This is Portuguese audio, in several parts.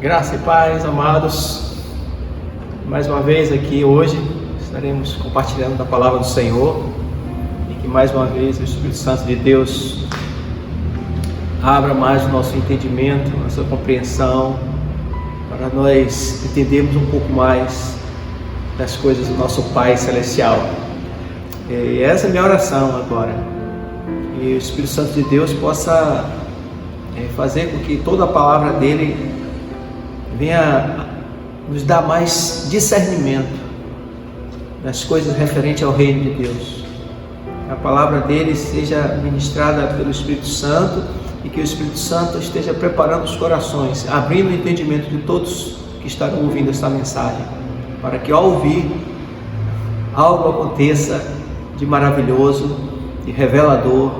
Graça e paz, amados. Mais uma vez aqui hoje estaremos compartilhando da palavra do Senhor e que mais uma vez o Espírito Santo de Deus abra mais o nosso entendimento, a nossa compreensão, para nós entendermos um pouco mais das coisas do nosso Pai Celestial. E essa é a minha oração agora, que o Espírito Santo de Deus possa fazer com que toda a palavra dele venha nos dar mais discernimento das coisas referentes ao reino de Deus. Que a palavra dele seja ministrada pelo Espírito Santo e que o Espírito Santo esteja preparando os corações, abrindo o entendimento de todos que estarão ouvindo esta mensagem, para que ao ouvir algo aconteça de maravilhoso e revelador,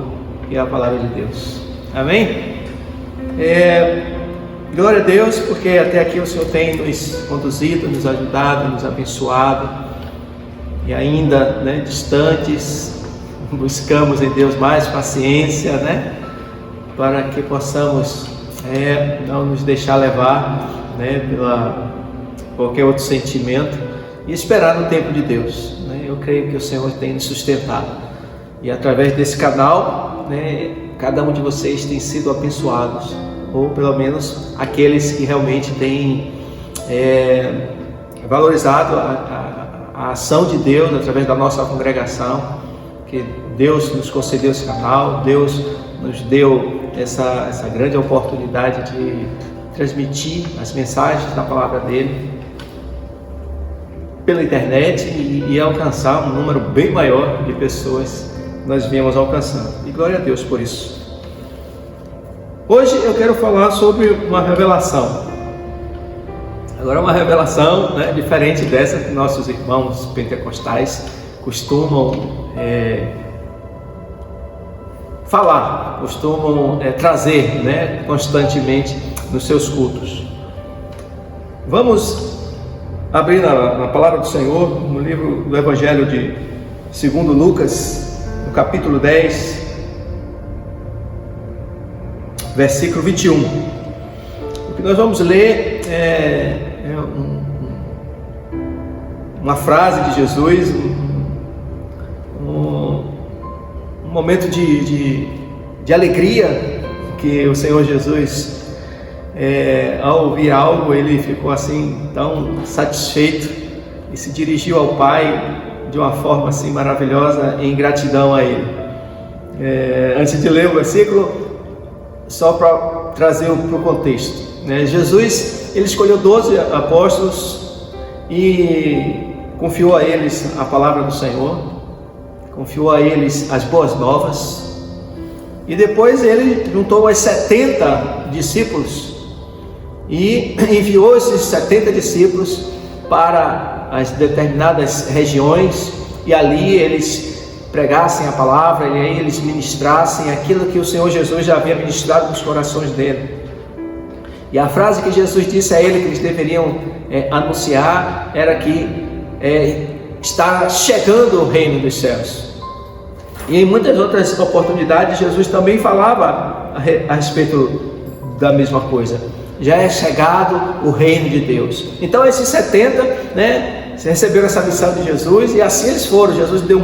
que é a palavra de Deus. Amém? Glória a Deus, porque até aqui o Senhor tem nos conduzido, nos ajudado, nos abençoado, e ainda distantes, buscamos em Deus mais paciência, para que possamos não nos deixar levar pela qualquer outro sentimento e esperar no tempo de Deus. Eu creio que o Senhor tem nos sustentado, e através desse canal, cada um de vocês tem sido abençoados, ou pelo menos aqueles que realmente têm valorizado a ação de Deus através da nossa congregação, que Deus nos concedeu esse canal, Deus nos deu essa grande oportunidade de transmitir as mensagens da palavra dele pela internet e alcançar um número bem maior de pessoas que nós viemos alcançando, e glória a Deus por isso. Hoje eu quero falar sobre uma revelação. Agora, uma revelação diferente dessa que nossos irmãos pentecostais costumam falar, costumam trazer constantemente nos seus cultos. Vamos abrir na palavra do Senhor, no livro do Evangelho de segundo Lucas, no capítulo 10, versículo 21. O que nós vamos ler uma frase de Jesus, um momento de alegria, que o Senhor Jesus, ao ouvir algo, ele ficou assim tão satisfeito e se dirigiu ao Pai de uma forma assim maravilhosa, em gratidão a Ele. Antes de ler o versículo, só para trazer para o contexto, Jesus, ele escolheu 12 apóstolos e confiou a eles a palavra do Senhor, confiou a eles as boas novas, e depois ele juntou as 70 discípulos e enviou esses 70 discípulos para as determinadas regiões, e ali eles pregassem a palavra, e aí eles ministrassem aquilo que o Senhor Jesus já havia ministrado nos corações dele. E a frase que Jesus disse a ele que eles deveriam anunciar era que está chegando o reino dos céus. E em muitas outras oportunidades Jesus também falava a respeito da mesma coisa. Já é chegado o reino de Deus. Então esses 70 receberam essa missão de Jesus, e assim eles foram. Jesus deu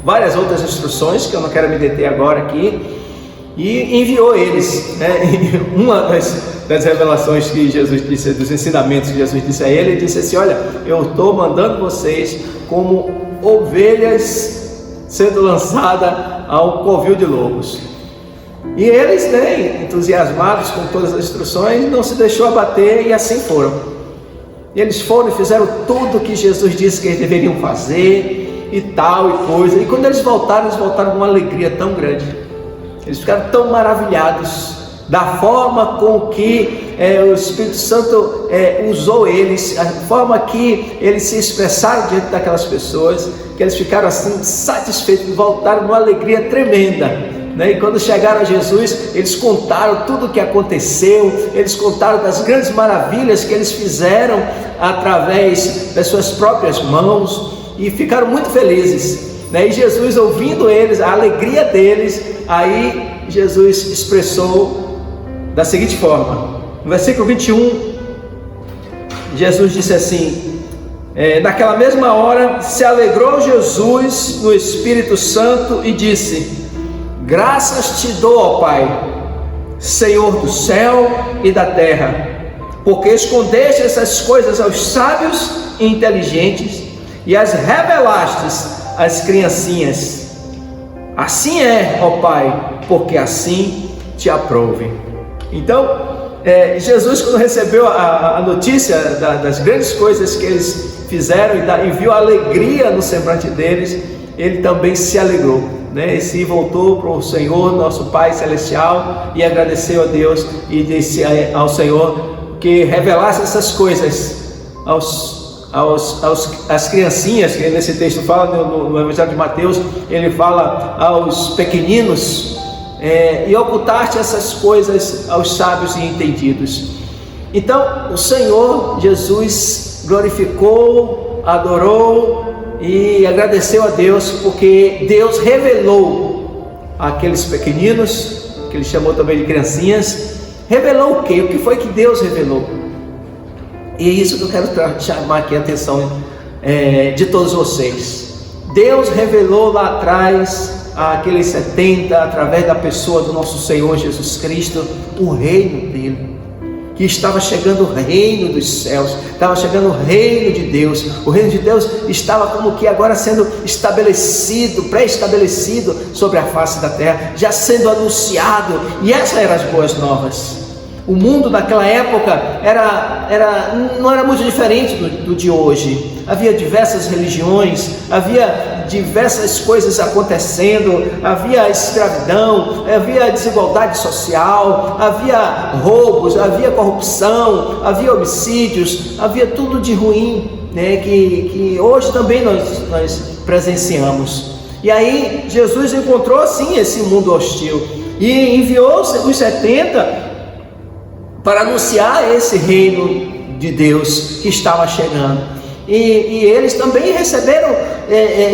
várias outras instruções que eu não quero me deter agora aqui, e enviou eles. Uma das revelações que Jesus disse, dos ensinamentos que Jesus disse a ele disse assim: olha, eu estou mandando vocês como ovelhas sendo lançadas ao covil de lobos. E eles, entusiasmados com todas as instruções, não se deixou abater, e assim foram. E eles foram e fizeram tudo o que Jesus disse que eles deveriam fazer, e tal e coisa. E quando eles voltaram com uma alegria tão grande. Eles ficaram tão maravilhados da forma com que o Espírito Santo usou eles, a forma que eles se expressaram diante daquelas pessoas, que eles ficaram assim satisfeitos, voltaram numa alegria tremenda. E quando chegaram a Jesus, eles contaram tudo o que aconteceu, eles contaram das grandes maravilhas que eles fizeram através das suas próprias mãos, e ficaram muito felizes. E Jesus, ouvindo eles, a alegria deles, aí Jesus expressou da seguinte forma, no versículo 21 Jesus disse assim, naquela mesma hora se alegrou Jesus no Espírito Santo e disse: graças te dou, ó Pai, Senhor do céu e da terra, porque escondeste essas coisas aos sábios e inteligentes e as revelaste às criancinhas. Assim é, ó Pai, porque assim te aprouve. Então, Jesus, quando recebeu a notícia das grandes coisas que eles fizeram e viu a alegria no semblante deles, ele também se alegrou, né? E se voltou para o Senhor, nosso Pai Celestial, e agradeceu a Deus e disse ao Senhor que revelasse essas coisas às criancinhas, que nesse texto fala no Evangelho de Mateus, ele fala aos pequeninos, e ocultaste essas coisas aos sábios e entendidos. Então o Senhor Jesus glorificou, adorou e agradeceu a Deus, porque Deus revelou àqueles pequeninos, que ele chamou também de criancinhas, revelou o quê? O que foi que Deus revelou? E é isso que eu quero chamar aqui a atenção de todos vocês. Deus revelou lá atrás, àqueles 70, através da pessoa do nosso Senhor Jesus Cristo, o reino dele, que estava chegando o reino dos céus, estava chegando o reino de Deus. O reino de Deus estava como que agora sendo estabelecido, pré-estabelecido sobre a face da terra, já sendo anunciado, e essas eram as boas novas. O mundo naquela época não era muito diferente do de hoje. Havia diversas religiões, havia diversas coisas acontecendo, havia escravidão, havia desigualdade social, havia roubos, havia corrupção, havia homicídios, havia tudo de ruim, né, que hoje também nós presenciamos. E aí Jesus encontrou assim esse mundo hostil e enviou os 70 para anunciar esse reino de Deus que estava chegando. E eles também receberam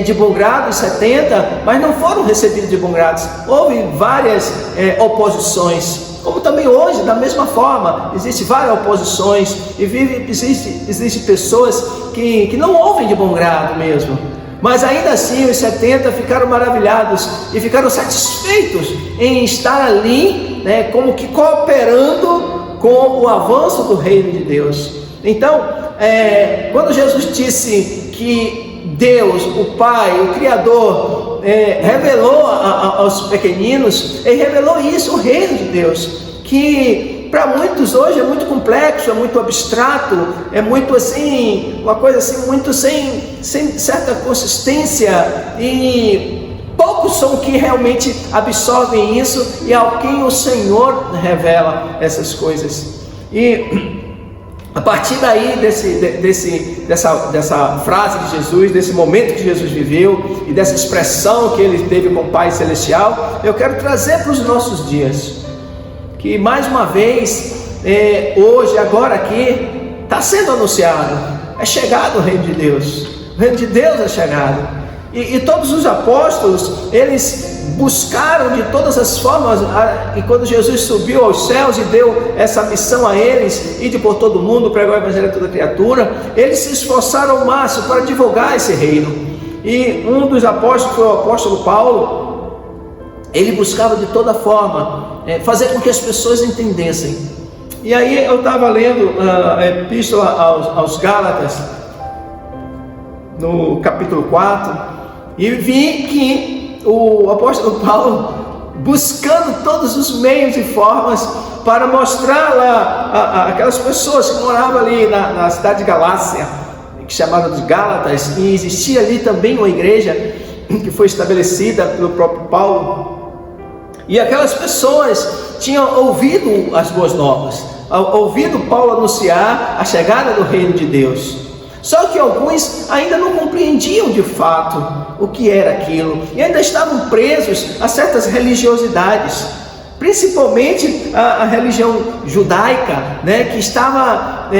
de bom grado os 70, mas não foram recebidos de bom grado. Houve várias oposições, como também hoje, da mesma forma, existem várias oposições, e existem pessoas que não ouvem de bom grado mesmo. Mas ainda assim os 70 ficaram maravilhados e ficaram satisfeitos em estar ali, né, como que cooperando com o avanço do reino de Deus. Então, quando Jesus disse que Deus, o Pai, o Criador, revelou aos pequeninos, ele revelou isso, o reino de Deus, que para muitos hoje é muito complexo, é muito abstrato, é muito assim, uma coisa assim, muito sem certa consistência, e poucos são que realmente absorvem isso, e ao quem o Senhor revela essas coisas. E a partir daí dessa frase de Jesus, desse momento que Jesus viveu e dessa expressão que ele teve com o Pai Celestial, eu quero trazer para os nossos dias, que mais uma vez, hoje, agora aqui, está sendo anunciado, é chegado o reino de Deus, o reino de Deus é chegado. E todos os apóstolos, eles buscaram de todas as formas, e quando Jesus subiu aos céus e deu essa missão a eles, ide por todo mundo, pregar o evangelho a toda criatura, eles se esforçaram ao máximo para divulgar esse reino. E um dos apóstolos, foi o apóstolo Paulo, ele buscava de toda forma fazer com que as pessoas entendessem. E aí eu estava lendo a epístola aos Gálatas, no capítulo 4, e vi que o apóstolo Paulo, buscando todos os meios e formas para mostrar lá aquelas pessoas que moravam ali na cidade de Galácia, que chamava de Gálatas, e existia ali também uma igreja que foi estabelecida pelo próprio Paulo, e aquelas pessoas tinham ouvido as boas novas, ouvido Paulo anunciar a chegada do reino de Deus. Só que alguns ainda não compreendiam de fato o que era aquilo, e ainda estavam presos a certas religiosidades, principalmente a religião judaica, né, que estava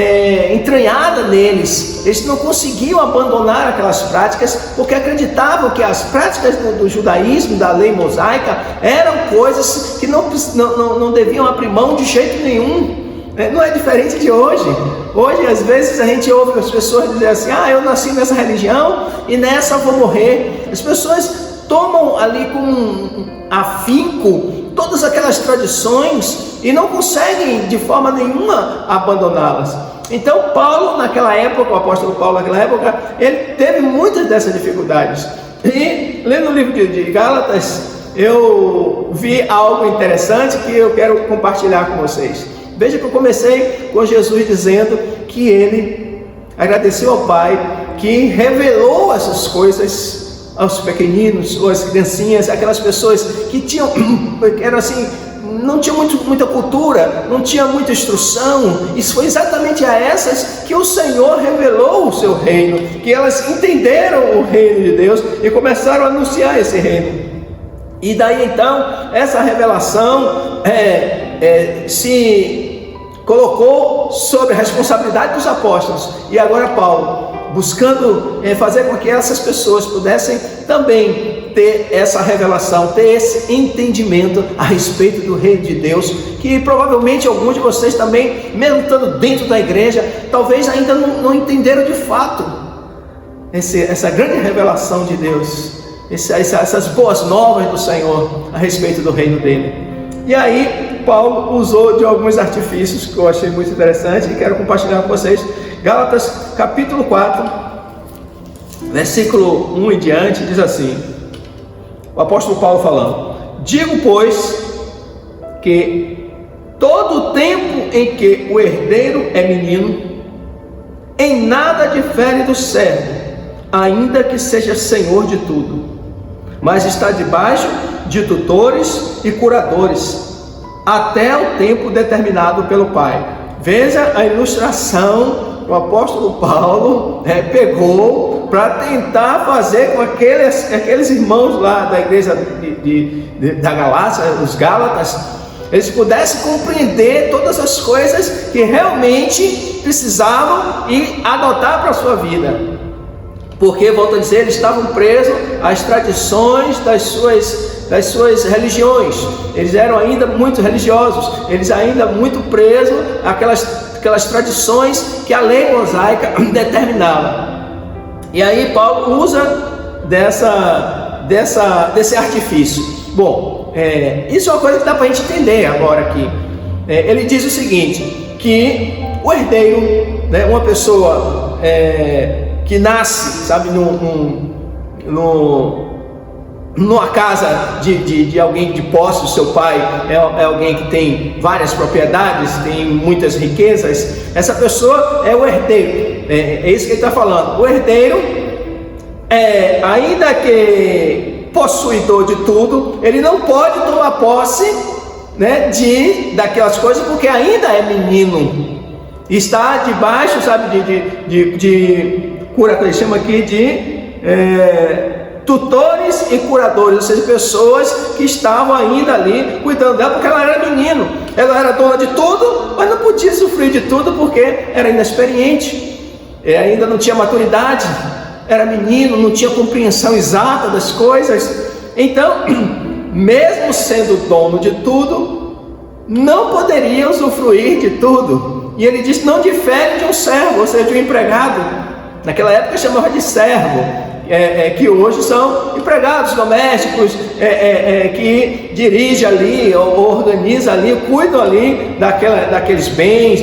entranhada neles. Eles não conseguiam abandonar aquelas práticas, porque acreditavam que as práticas do judaísmo, da lei mosaica, eram coisas que não deviam abrir mão de jeito nenhum. Não é diferente de hoje. Hoje, às vezes, a gente ouve as pessoas dizer assim: eu nasci nessa religião e nessa eu vou morrer. As pessoas tomam ali com afinco todas aquelas tradições e não conseguem de forma nenhuma abandoná-las. Então Paulo naquela época, o apóstolo Paulo naquela época, ele teve muitas dessas dificuldades. E lendo o livro de Gálatas, eu vi algo interessante que eu quero compartilhar com vocês. Veja que eu comecei com Jesus dizendo que ele agradeceu ao Pai que revelou essas coisas aos pequeninos, ou às criancinhas, aquelas pessoas que eram assim, não tinham muita cultura, não tinha muita instrução. Isso foi exatamente a essas que o Senhor revelou o seu reino, que elas entenderam o reino de Deus e começaram a anunciar esse reino. E daí então, essa revelação se colocou sob a responsabilidade dos apóstolos. E agora Paulo, buscando fazer com que essas pessoas pudessem também ter essa revelação, ter esse entendimento a respeito do reino de Deus, que provavelmente alguns de vocês também, mesmo estando dentro da igreja, talvez ainda não entenderam de fato essa grande revelação de Deus, essas boas novas do Senhor a respeito do reino dele. E aí Paulo usou de alguns artifícios que eu achei muito interessante e quero compartilhar com vocês. Gálatas capítulo 4, versículo 1 em diante, diz assim, o apóstolo Paulo falando: digo, pois, que todo o tempo em que o herdeiro é menino, em nada difere do servo, ainda que seja senhor de tudo, mas está debaixo de tutores e curadores, até o tempo determinado pelo Pai. Veja a ilustração que o apóstolo Paulo pegou para tentar fazer com aqueles irmãos lá da igreja da Galácia, os Gálatas, eles pudessem compreender todas as coisas que realmente precisavam e adotar para a sua vida. Porque, volto a dizer, eles estavam presos às tradições das suas religiões. Eles eram ainda muito religiosos, eles ainda muito presos àquelas tradições que a lei mosaica determinava. E aí Paulo usa desse artifício. Bom, isso é uma coisa que dá para a gente entender agora aqui. Ele diz o seguinte, que o herdeiro, uma pessoa que nasce, sabe, numa casa de alguém de posse, o seu pai é alguém que tem várias propriedades, tem muitas riquezas, essa pessoa é o herdeiro, é isso que ele está falando. O herdeiro, ainda que possuidor de tudo, ele não pode tomar posse, daquelas coisas, porque ainda é menino, está debaixo, sabe, de cura, que ele chama aqui de tutores e curadores, ou seja, pessoas que estavam ainda ali cuidando dela, porque ela era menino, ela era dona de tudo, mas não podia sofrer de tudo porque era inexperiente, ainda não tinha maturidade, era menino, não tinha compreensão exata das coisas. Então, mesmo sendo dono de tudo, não poderia usufruir de tudo. E ele diz: não difere de um servo, ou seja, de um empregado. Naquela época chamava de servo, que hoje são empregados domésticos, que dirigem ali, ou organizam ali, cuidam ali daqueles bens,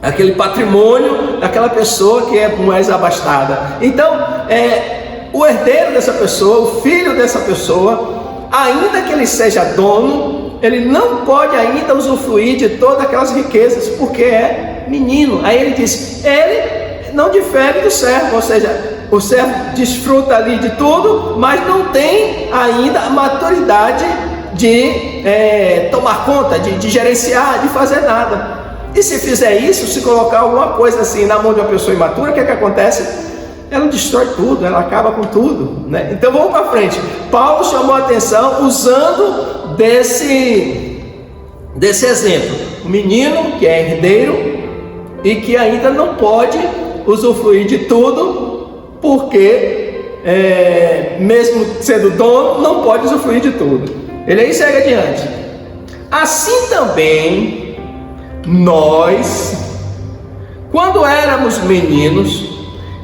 aquele patrimônio daquela pessoa que é mais abastada. Então, o herdeiro dessa pessoa, o filho dessa pessoa, ainda que ele seja dono, ele não pode ainda usufruir de todas aquelas riquezas, porque é menino. Aí ele diz, ele não difere do servo, ou seja, o servo desfruta ali de tudo, mas não tem ainda a maturidade de tomar conta, de gerenciar, de fazer nada. E se fizer isso, se colocar alguma coisa assim na mão de uma pessoa imatura, o que acontece? Ela destrói tudo, ela acaba com tudo, Então vamos para frente. Paulo chamou a atenção usando desse exemplo, o menino que é herdeiro e que ainda não pode usufruir de tudo, porque mesmo sendo dono, não pode usufruir de tudo. Ele aí segue adiante. Assim também nós, quando éramos meninos,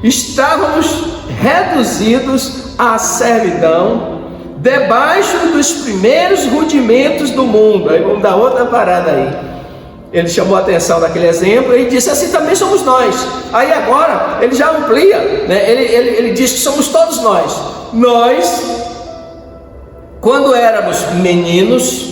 estávamos reduzidos à servidão, debaixo dos primeiros rudimentos do mundo. Aí vamos dar outra parada aí. Ele chamou a atenção daquele exemplo e disse: assim também somos nós. Aí agora ele já amplia, né? Ele diz que somos todos nós. Nós, quando éramos meninos,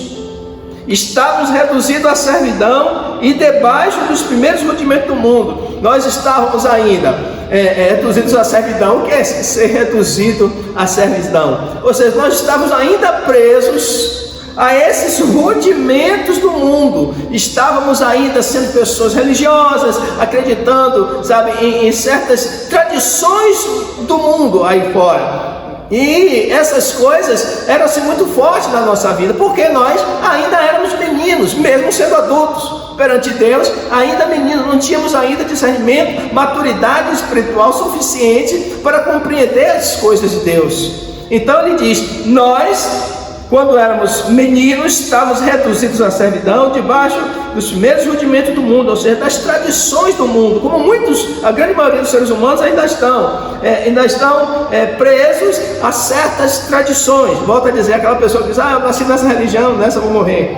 estávamos reduzidos à servidão e debaixo dos primeiros rudimentos do mundo. Nós estávamos ainda reduzidos à servidão. O que é ser reduzido à servidão? Ou seja, nós estávamos ainda presos a esses rudimentos do mundo. Estávamos ainda sendo pessoas religiosas, acreditando, sabe, em certas tradições do mundo aí fora. E essas coisas eram assim muito fortes na nossa vida, porque nós ainda éramos meninos, mesmo sendo adultos perante Deus, ainda meninos, não tínhamos ainda discernimento, maturidade espiritual suficiente para compreender as coisas de Deus. Então ele diz: nós, quando éramos meninos, estávamos reduzidos à servidão, debaixo dos primeiros rudimentos do mundo, ou seja, das tradições do mundo, como a grande maioria dos seres humanos ainda estão presos a certas tradições. Volto a dizer, aquela pessoa que diz: eu nasci nessa religião, nessa eu vou morrer.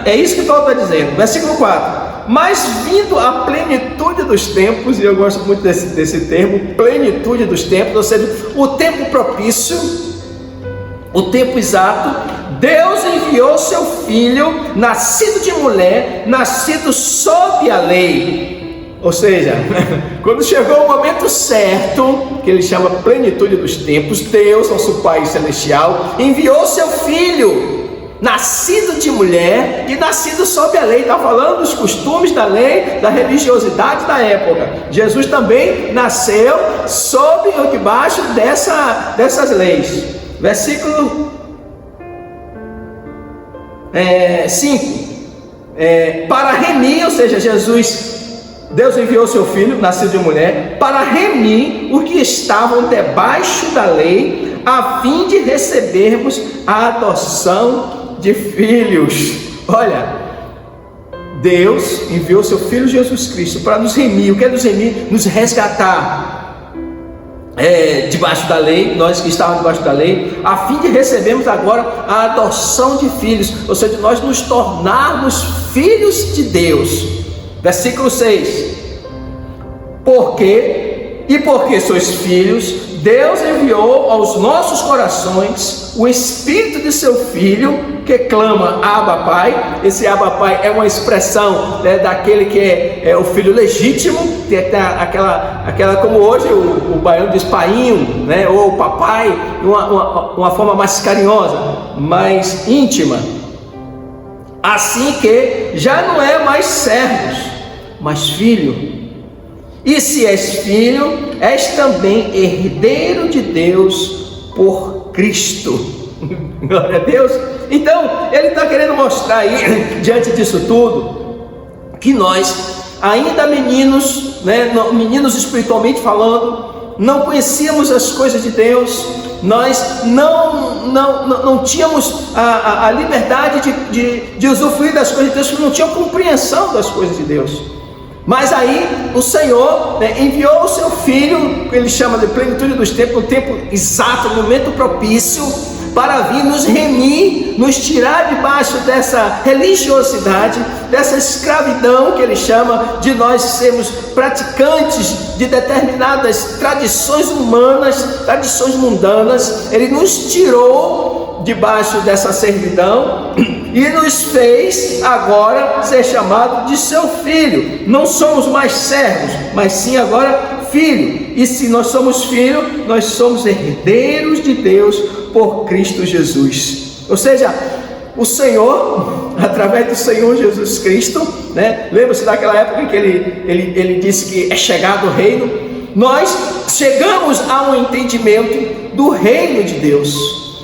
É isso que Paulo está dizendo. Versículo 4. Mas vindo a plenitude dos tempos, e eu gosto muito desse termo, plenitude dos tempos, ou seja, o tempo propício, o tempo exato, Deus enviou seu filho, nascido de mulher, nascido sob a lei. Ou seja, quando chegou o momento certo, que ele chama plenitude dos tempos, Deus, nosso Pai Celestial, enviou seu filho, nascido de mulher e nascido sob a lei. Está falando dos costumes da lei, da religiosidade da época. Jesus também nasceu sob ou debaixo dessas leis. Versículo 5, para remir, ou seja, Deus enviou seu filho, nascido de mulher, para remir os que estavam debaixo da lei, a fim de recebermos a adoção de filhos. Olha, Deus enviou seu filho Jesus Cristo para nos remir. O que é nos remir? Nos resgatar debaixo da lei, nós que estávamos debaixo da lei, a fim de recebermos agora a adoção de filhos, ou seja, de nós nos tornarmos filhos de Deus. Versículo 6: porque sois filhos, Deus enviou aos nossos corações o Espírito de seu Filho, que clama: Abba, Pai. Esse Abba, Pai é uma expressão daquele que é o filho legítimo, que é aquela como hoje o baiano diz painho, né? Ou papai, uma forma mais carinhosa, mais íntima. Assim que já não é mais servos, mas filho. E se és filho, és também herdeiro de Deus por Cristo. Glória a Deus. Então, ele está querendo mostrar aí, diante disso tudo, que nós, ainda meninos, meninos espiritualmente falando, não conhecíamos as coisas de Deus, nós não tínhamos a liberdade de usufruir das coisas de Deus, porque não tinha compreensão das coisas de Deus. Mas aí o Senhor enviou o seu Filho, que ele chama de plenitude dos tempos, no tempo exato, no momento propício, para vir nos remir, nos tirar debaixo dessa religiosidade, dessa escravidão que ele chama de nós sermos praticantes de determinadas tradições humanas, tradições mundanas. Ele nos tirou debaixo dessa servidão e nos fez agora ser chamado de seu filho. Não somos mais servos, mas sim agora filho. E se nós somos filhos, nós somos herdeiros de Deus por Cristo Jesus. Ou seja, o Senhor, através do Senhor Jesus Cristo, lembra-se daquela época que ele disse que é chegado o reino. Nós chegamos a um entendimento do reino de Deus.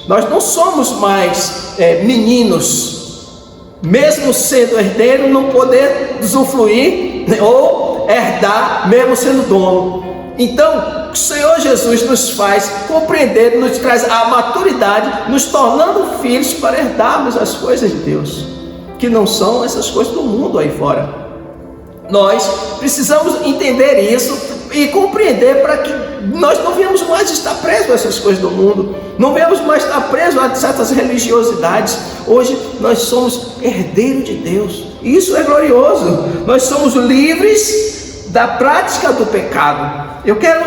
Nós não somos mais meninos, mesmo sendo herdeiro, não poder usufruir ou herdar, mesmo sendo dono. Então, o Senhor Jesus nos faz compreender, nos traz a maturidade, nos tornando filhos para herdarmos as coisas de Deus. que não são essas coisas do mundo aí fora. Nós precisamos entender isso e compreender para que nós não venhamos mais estar presos a essas coisas do mundo, não venhamos mais estar presos a certas religiosidades. Hoje nós somos herdeiros de Deus, e isso é glorioso. Nós somos livres da prática do pecado. Eu quero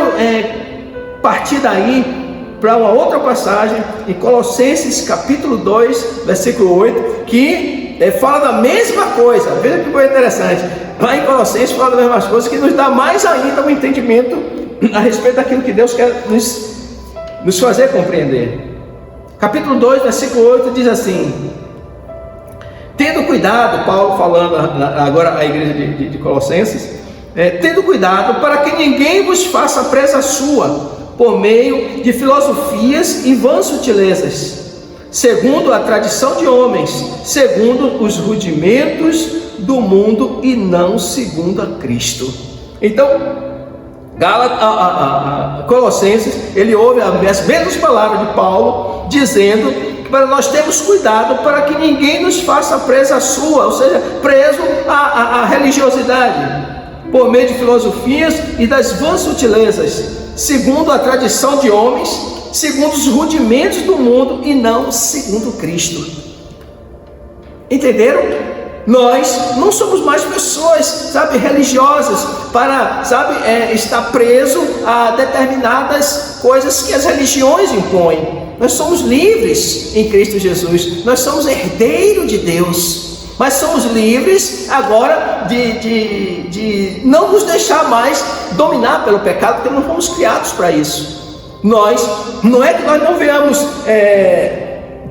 partir daí para uma outra passagem em Colossenses capítulo 2, versículo 8, que fala da mesma coisa. Veja que coisa interessante, lá em Colossenses fala das mesmas coisas, que nos dá mais ainda um entendimento a respeito daquilo que Deus quer nos fazer compreender. Capítulo 2, versículo 8 diz assim: tendo cuidado, Paulo falando agora à igreja de Colossenses, tendo cuidado para que ninguém vos faça presa sua, por meio de filosofias e vãs sutilezas, segundo a tradição de homens, segundo os rudimentos do mundo e não segundo a Cristo. Então, Colossenses, ele ouve as mesmas palavras de Paulo, dizendo que para nós termos cuidado para que ninguém nos faça presa sua, ou seja, preso à religiosidade, por meio de filosofias e das vãs sutilezas, segundo a tradição de homens, segundo os rudimentos do mundo e não segundo Cristo. Entenderam? Nós não somos mais pessoas, religiosas, para, estar preso a determinadas coisas que as religiões impõem. Nós somos livres em Cristo Jesus, nós somos herdeiros de Deus. Mas somos livres agora de não nos deixar mais dominar pelo pecado, porque não fomos criados para isso. Não é que nós não venhamos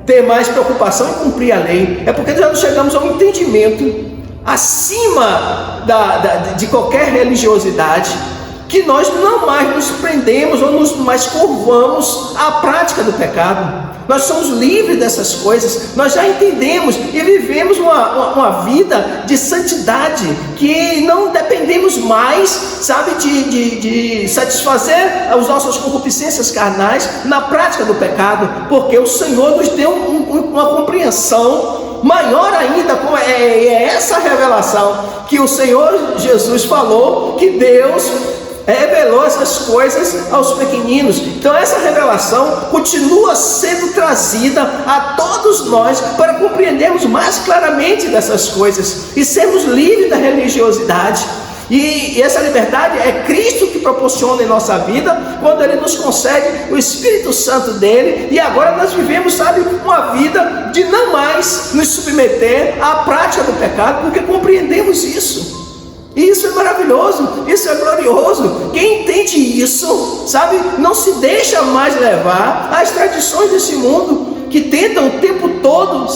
ter mais preocupação em cumprir a lei, é porque nós chegamos a um entendimento acima de qualquer religiosidade, que nós não mais nos prendemos ou nos mais curvamos à prática do pecado. Nós somos livres dessas coisas, nós já entendemos e vivemos uma vida de santidade, que não dependemos mais, de satisfazer as nossas concupiscências carnais na prática do pecado, porque o Senhor nos deu uma compreensão maior ainda, como é essa revelação que o Senhor Jesus falou, que Deus revelou essas coisas aos pequeninos. Então essa revelação continua sendo trazida a todos nós para compreendermos mais claramente dessas coisas e sermos livres da religiosidade. E essa liberdade é Cristo que proporciona em nossa vida, quando Ele nos concede o Espírito Santo dEle, e agora nós vivemos, uma vida de não mais nos submeter à prática do pecado, porque compreendemos isso. E isso é maravilhoso, isso é glorioso. Quem entende isso, não se deixa mais levar às tradições desse mundo, que tentam o tempo todo,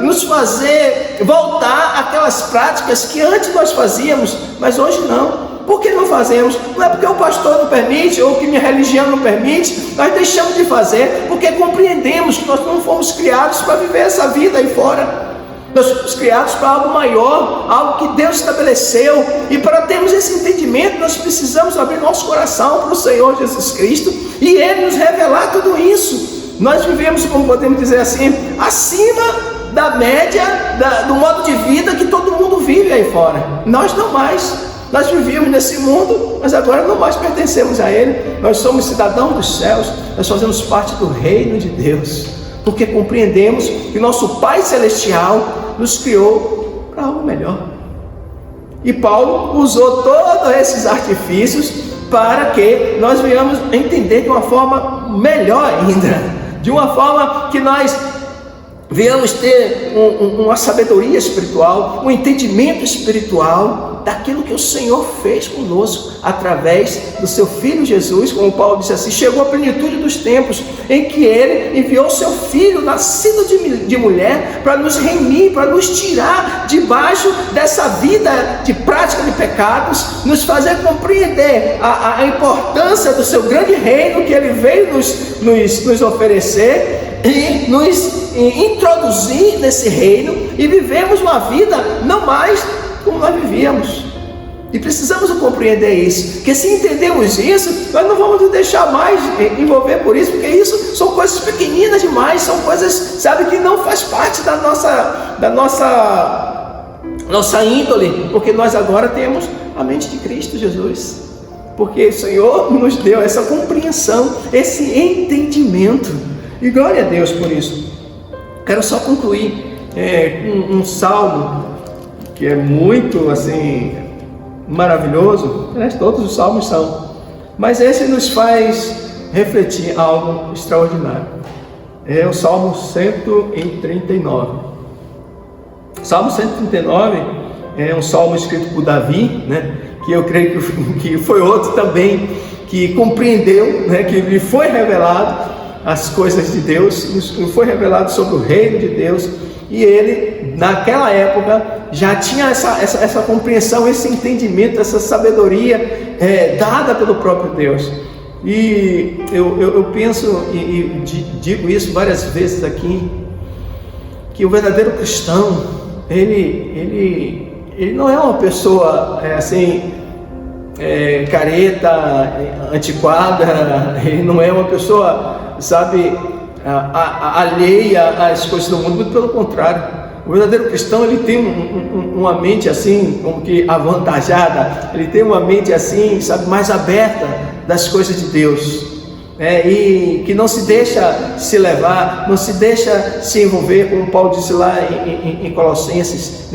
nos fazer voltar àquelas práticas que antes nós fazíamos, mas hoje não. Por que não fazemos? Não é porque o pastor não permite, ou que minha religião não permite, nós deixamos de fazer, porque compreendemos que nós não fomos criados para viver essa vida aí fora. Nós fomos criados para algo maior, algo que Deus estabeleceu, e para termos esse entendimento, nós precisamos abrir nosso coração para o Senhor Jesus Cristo, e Ele nos revelar tudo isso. Nós vivemos, como podemos dizer assim, acima da média, do modo de vida que todo mundo vive aí fora. Nós não mais. Nós vivíamos nesse mundo, mas agora não mais pertencemos a Ele. Nós somos cidadãos dos céus, nós fazemos parte do reino de Deus, porque compreendemos que nosso Pai Celestial nos criou para algo melhor. E Paulo usou todos esses artifícios para que nós venhamos entender de uma forma melhor ainda, de uma forma que nós venhamos ter uma sabedoria espiritual, um entendimento espiritual daquilo que o Senhor fez conosco através do seu Filho Jesus. Como Paulo disse assim, chegou a plenitude dos tempos em que Ele enviou o seu Filho, nascido de mulher, para nos remir, para nos tirar debaixo dessa vida de prática de pecados, nos fazer compreender a importância do seu grande reino que Ele veio nos oferecer e nos introduzir nesse reino, e vivemos uma vida não mais como nós vivíamos. E precisamos compreender isso, porque se entendemos isso, nós não vamos nos deixar mais envolver por isso, porque isso são coisas pequeninas demais, são coisas, que não faz parte da nossa nossa índole, porque nós agora temos a mente de Cristo Jesus, porque o Senhor nos deu essa compreensão, esse entendimento, e glória a Deus por isso. Quero só concluir com um salmo que é muito assim maravilhoso. Todos os salmos são, mas esse nos faz refletir algo extraordinário. É o Salmo 139. Salmo 139 é um salmo escrito por Davi, que eu creio que foi outro também que compreendeu, que lhe foi revelado as coisas de Deus, lhe foi revelado sobre o reino de Deus, e ele naquela época já tinha essa compreensão, esse entendimento, essa sabedoria dada pelo próprio Deus. E eu penso e digo isso várias vezes aqui, que o verdadeiro cristão, ele não é uma pessoa careta, antiquada, ele não é uma pessoa, alheia às coisas do mundo, muito pelo contrário. O verdadeiro cristão, ele tem uma mente assim, como que avantajada, ele tem uma mente assim, mais aberta das coisas de Deus, e que não se deixa se levar, não se deixa se envolver, como Paulo disse lá em Colossenses,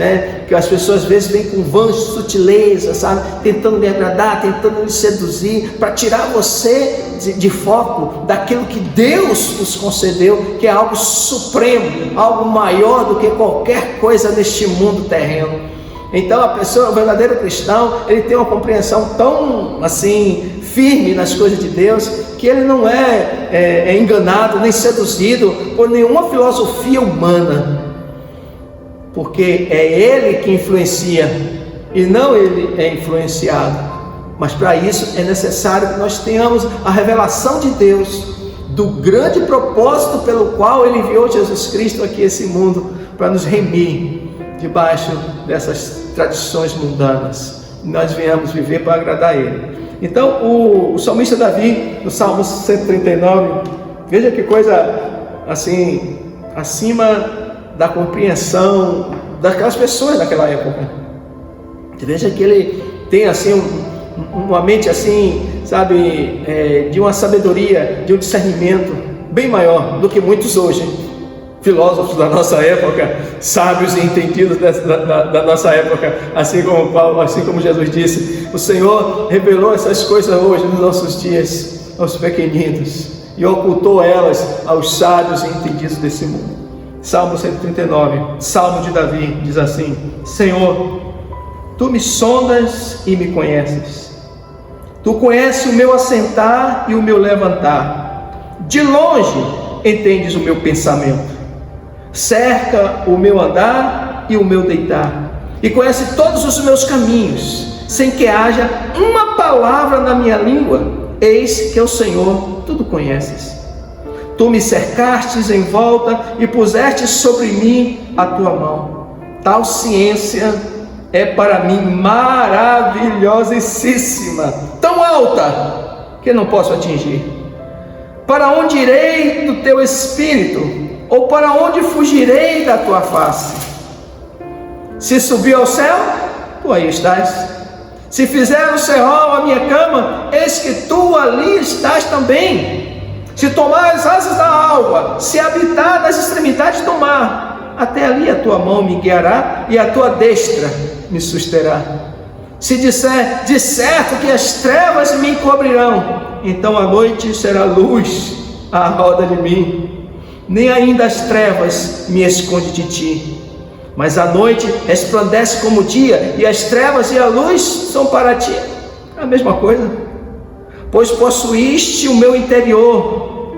que as pessoas às vezes vêm com vãs sutilezas, tentando lhe agradar, tentando lhe seduzir, para tirar você de foco daquilo que Deus nos concedeu, que é algo supremo, algo maior do que qualquer coisa neste mundo terreno. Então o verdadeiro cristão, ele tem uma compreensão tão firme nas coisas de Deus, que ele não é enganado nem seduzido por nenhuma filosofia humana, porque é ele que influencia e não ele é influenciado. Mas para isso é necessário que nós tenhamos a revelação de Deus, do grande propósito pelo qual ele enviou Jesus Cristo aqui a esse mundo, para nos remir debaixo dessas tradições mundanas, e nós venhamos viver para agradar a ele. Então o salmista Davi, no Salmo 139, veja que coisa acima da compreensão daquelas pessoas daquela época. Veja que ele tem uma mente de uma sabedoria, de um discernimento bem maior do que muitos hoje, filósofos da nossa época, sábios e entendidos da nossa época, assim como Jesus disse, o Senhor revelou essas coisas hoje nos nossos dias aos pequeninos e ocultou elas aos sábios e entendidos desse mundo. Salmo 139, Salmo de Davi, diz assim: Senhor, Tu me sondas e me conheces, Tu conheces o meu assentar e o meu levantar, de longe entendes o meu pensamento, cerca o meu andar e o meu deitar, e conhece todos os meus caminhos, sem que haja uma palavra na minha língua. Eis que o Senhor tudo conheces. Tu me cercastes em volta e puseste sobre mim a tua mão. Tal ciência é para mim maravilhosíssima, tão alta que não posso atingir. Para onde irei do teu espírito? Ou para onde fugirei da tua face? Se subir ao céu, tu aí estás. Se fizer o Seol a minha cama, eis que tu ali estás também. Se tomar as asas da alva, se habitar nas extremidades do mar, até ali a tua mão me guiará e a tua destra me susterá. Se disser, de certo que as trevas me encobrirão, então a noite será luz à roda de mim. Nem ainda as trevas me esconde de ti, mas a noite resplandece como o dia, e as trevas e a luz são para ti a mesma coisa. Pois possuíste o meu interior,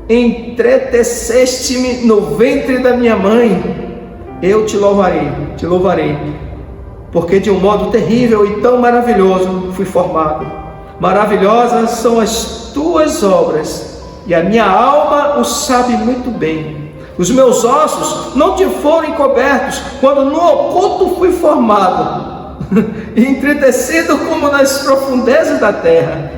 entreteceste-me no ventre da minha mãe. Eu te louvarei, porque de um modo terrível e tão maravilhoso fui formado. Maravilhosas são as tuas obras, e a minha alma o sabe muito bem. Os meus ossos não te foram encobertos, quando no oculto fui formado, e entretecido como nas profundezas da terra.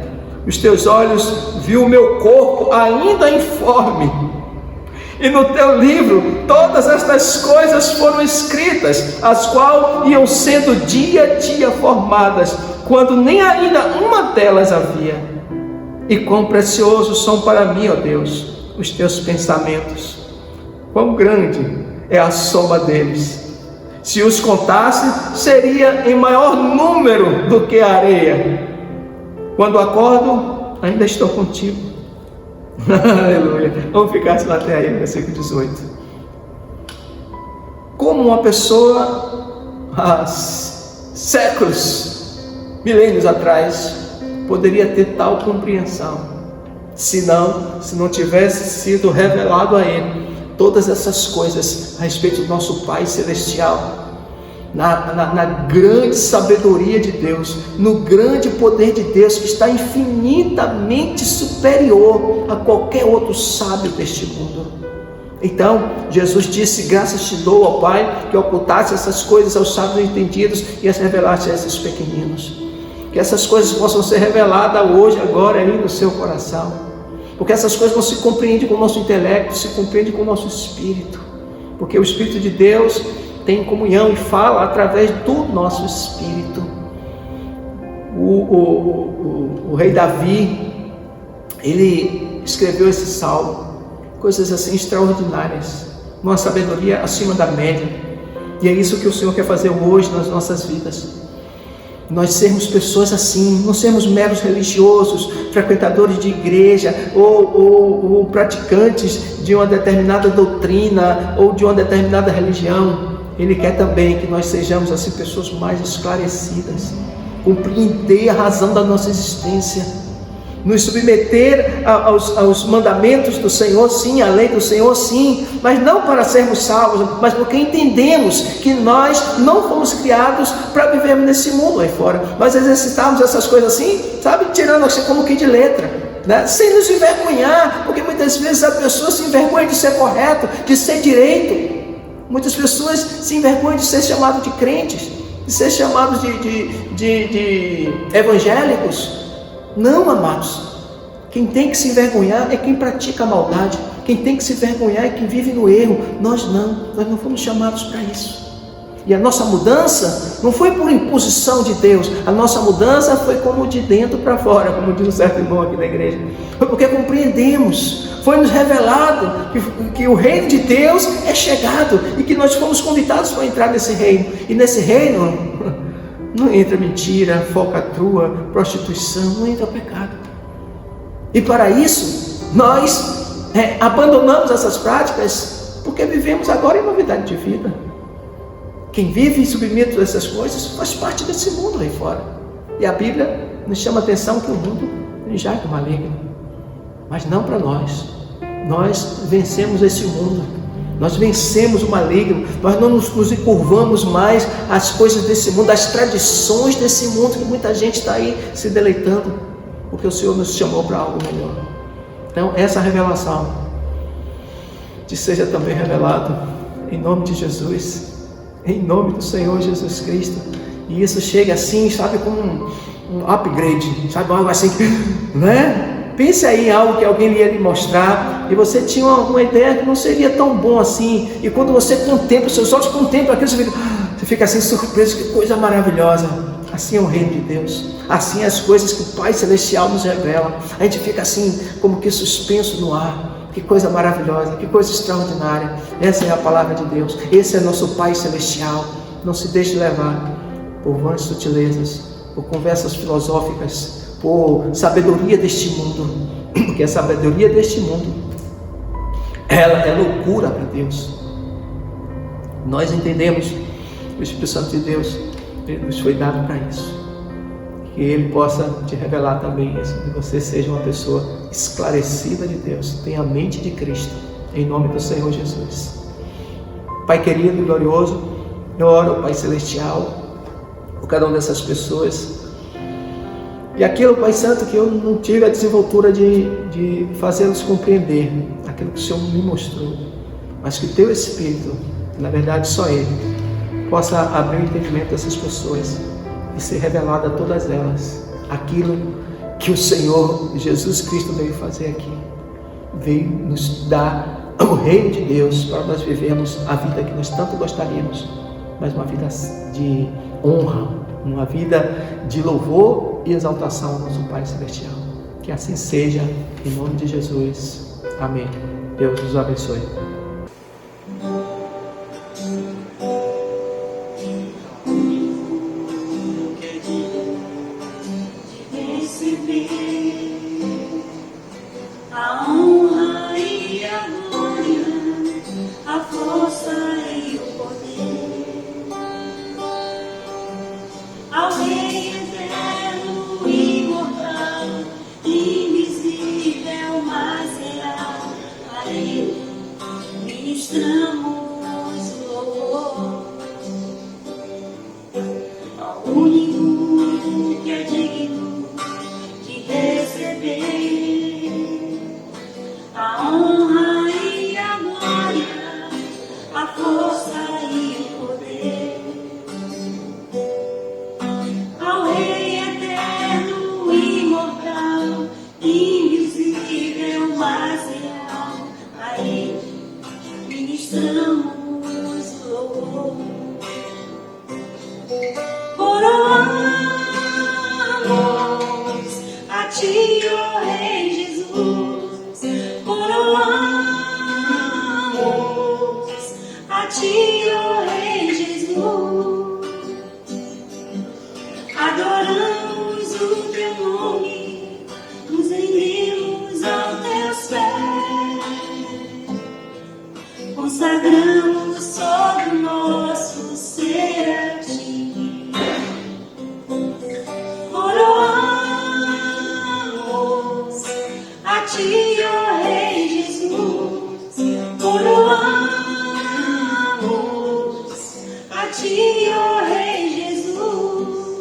Os teus olhos viu o meu corpo ainda informe, E no teu livro todas estas coisas foram escritas, as quais iam sendo dia a dia formadas, quando nem ainda uma delas havia. E quão preciosos são para mim, ó Deus, os teus pensamentos. Quão grande é a soma deles. Se os contasse, seria em maior número do que a areia. Quando acordo, ainda estou contigo. Aleluia. Vamos ficar assim até aí, versículo 18. Como uma pessoa há séculos, milênios atrás, poderia ter tal compreensão, se não tivesse sido revelado a ele todas essas coisas a respeito do nosso Pai Celestial, na grande sabedoria de Deus, no grande poder de Deus, que está infinitamente superior a qualquer outro sábio deste mundo. Então Jesus disse: graças te dou, ó Pai, que ocultasse essas coisas aos sábios entendidos e as revelasse a esses pequeninos. Que essas coisas possam ser reveladas hoje, agora, aí no seu coração, porque essas coisas não se compreendem com o nosso intelecto, se compreendem com o nosso espírito, porque o Espírito de Deus tem comunhão e fala através do nosso espírito. O rei Davi, ele escreveu esse salmo, coisas assim extraordinárias, uma sabedoria acima da média, e é isso que o Senhor quer fazer hoje nas nossas vidas. Nós sermos pessoas assim, não sermos meros religiosos, frequentadores de igreja, ou praticantes de uma determinada doutrina, ou de uma determinada religião. Ele quer também que nós sejamos assim, pessoas mais esclarecidas, compreender a razão da nossa existência, nos submeter aos mandamentos do Senhor, sim, à lei do Senhor, sim, mas não para sermos salvos, mas porque entendemos que nós não fomos criados para vivermos nesse mundo aí fora. Nós exercitamos essas coisas assim, sabe, tirando assim como que de letra, né? Sem nos envergonhar, porque muitas vezes a pessoa se envergonha de ser correto, de ser direito. Muitas pessoas se envergonham de ser chamados de crentes, de ser chamados de evangélicos. Não, amados, quem tem que se envergonhar é quem pratica a maldade, quem tem que se envergonhar é quem vive no erro. Nós não fomos chamados para isso. E a nossa mudança não foi por imposição de Deus, a nossa mudança foi como de dentro para fora, como diz um certo irmão aqui na igreja. Foi porque compreendemos, foi nos revelado que o reino de Deus é chegado e que nós fomos convidados para entrar nesse reino. E nesse reino não entra mentira, falcatrua, prostituição, não entra pecado. E para isso, nós abandonamos essas práticas, porque vivemos agora em novidade de vida. Quem vive submisso a essas coisas faz parte desse mundo aí fora. E a Bíblia nos chama a atenção que o mundo já é do maligno, mas não para nós. Nós vencemos esse mundo. Nós vencemos o maligno, nós não nos encurvamos mais às coisas desse mundo, às tradições desse mundo, que muita gente está aí se deleitando, porque o Senhor nos chamou para algo melhor. Então essa revelação te seja também revelado em nome de Jesus, em nome do Senhor Jesus Cristo, e isso chega assim, sabe, como um upgrade, sabe, algo assim, né? Pense aí em algo que alguém ia lhe mostrar e você tinha uma ideia que não seria tão bom assim, e quando você contempla, seus olhos contemplam aquilo, você fica assim surpreso, que coisa maravilhosa. Assim é o reino de Deus, assim é as coisas que o Pai Celestial nos revela. A gente fica assim, como que suspenso no ar. Que coisa maravilhosa, que coisa extraordinária. Essa é a palavra de Deus, esse é nosso Pai Celestial. Não se deixe levar por vãs sutilezas, por conversas filosóficas, por sabedoria deste mundo, porque a sabedoria deste mundo, ela é loucura para Deus. Nós entendemos que o Espírito Santo de Deus, ele nos foi dado para isso, que ele possa te revelar também isso, que você seja uma pessoa esclarecida de Deus, tenha a mente de Cristo, em nome do Senhor Jesus. Pai querido e glorioso, eu oro, Pai Celestial, por cada uma dessas pessoas. E aquilo, Pai Santo, que eu não tive a desenvoltura de fazê-los compreender, aquilo que o Senhor me mostrou, mas que Teu Espírito, na verdade só Ele, possa abrir o entendimento dessas pessoas e ser revelado a todas elas aquilo que o Senhor Jesus Cristo veio fazer aqui, veio nos dar o reino de Deus, para nós vivermos a vida que nós tanto gostaríamos, mas uma vida de honra, uma vida de louvor e exaltação ao nosso Pai Celestial. Que assim seja, em nome de Jesus. Amém. Deus nos abençoe. A honra e a glória, a força e o poder, ao Rei eterno, imortal, invisível, mas real, a Ele ministramos o louvor, ao único que é digno de receber a honra e a glória, a força e o poder, ao Rei eterno, imortal, invisível, mas real, a Ele ministramos o louvor. Coroamos a Ti, ó Rei Jesus, coroamos a Ti, ó Rei Jesus, adoramos o Teu nome, nos rendemos aos Teus pés, consagramos todo o nosso ser a Ti. Coroamos a Ti, ó Rei Jesus, coroamos a Ti, ó Rei Jesus,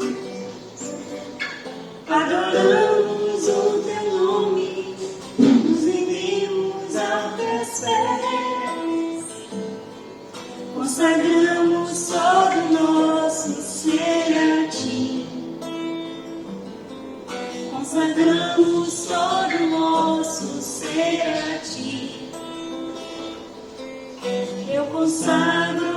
adoramos o Teu nome, nos rendemos aos Teus pés, consagramos todo o nosso ser a Ti. Consagramos todo o nosso ser a Ti. Eu consagro